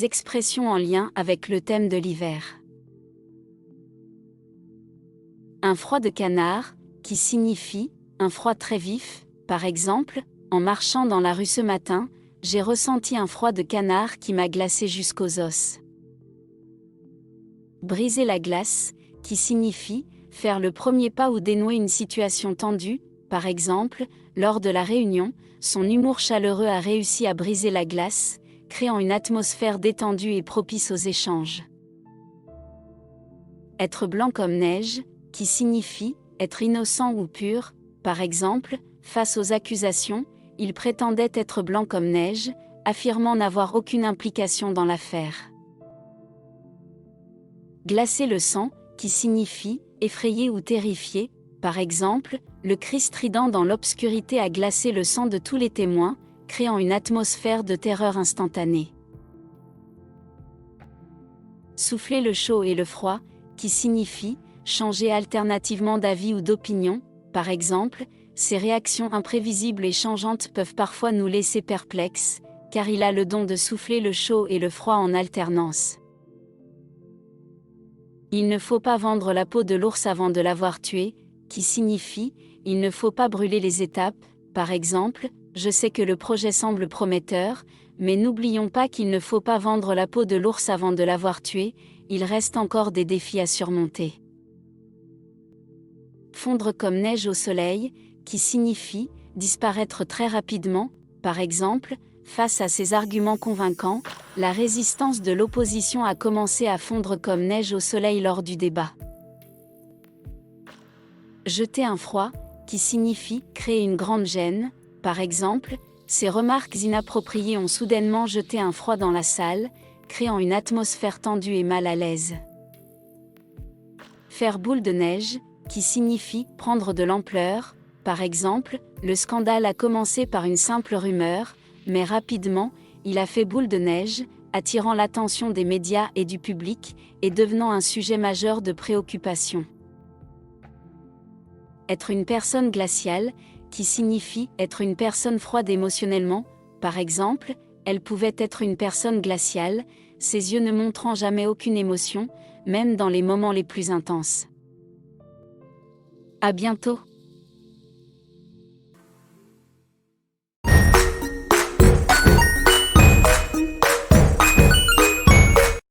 des expressions en lien avec le thème de l'hiver. Un froid de canard, qui signifie un froid très vif. Par exemple, en marchant dans la rue ce matin, j'ai ressenti un froid de canard qui m'a glacé jusqu'aux os. Briser la glace, qui signifie faire le premier pas ou dénouer une situation tendue. Par exemple, lors de la réunion, son humour chaleureux a réussi à briser la glace, créant une atmosphère détendue et propice aux échanges. Être blanc comme neige, qui signifie être innocent ou pur. Par exemple, face aux accusations, il prétendait être blanc comme neige, affirmant n'avoir aucune implication dans l'affaire. Glacer le sang, qui signifie effrayé ou terrifié. Par exemple, le cri strident dans l'obscurité a glacé le sang de tous les témoins, créant une atmosphère de terreur instantanée. Souffler le chaud et le froid, qui signifie changer alternativement d'avis ou d'opinion. Par exemple, ces réactions imprévisibles et changeantes peuvent parfois nous laisser perplexes, car il a le don de souffler le chaud et le froid en alternance. Il ne faut pas vendre la peau de l'ours avant de l'avoir tué, qui signifie il ne faut pas brûler les étapes. Par exemple, je sais que le projet semble prometteur, mais n'oublions pas qu'il ne faut pas vendre la peau de l'ours avant de l'avoir tué, il reste encore des défis à surmonter. Fondre comme neige au soleil, qui signifie disparaître très rapidement. Par exemple, face à ces arguments convaincants, la résistance de l'opposition a commencé à fondre comme neige au soleil lors du débat. Jeter un froid, qui signifie créer une grande gêne. Par exemple, ces remarques inappropriées ont soudainement jeté un froid dans la salle, créant une atmosphère tendue et mal à l'aise. Faire boule de neige, qui signifie prendre de l'ampleur. Par exemple, le scandale a commencé par une simple rumeur, mais rapidement, il a fait boule de neige, attirant l'attention des médias et du public, et devenant un sujet majeur de préoccupation. Être une personne glaciale, qui signifie être une personne froide émotionnellement. Par exemple, elle pouvait être une personne glaciale, ses yeux ne montrant jamais aucune émotion, même dans les moments les plus intenses. À bientôt.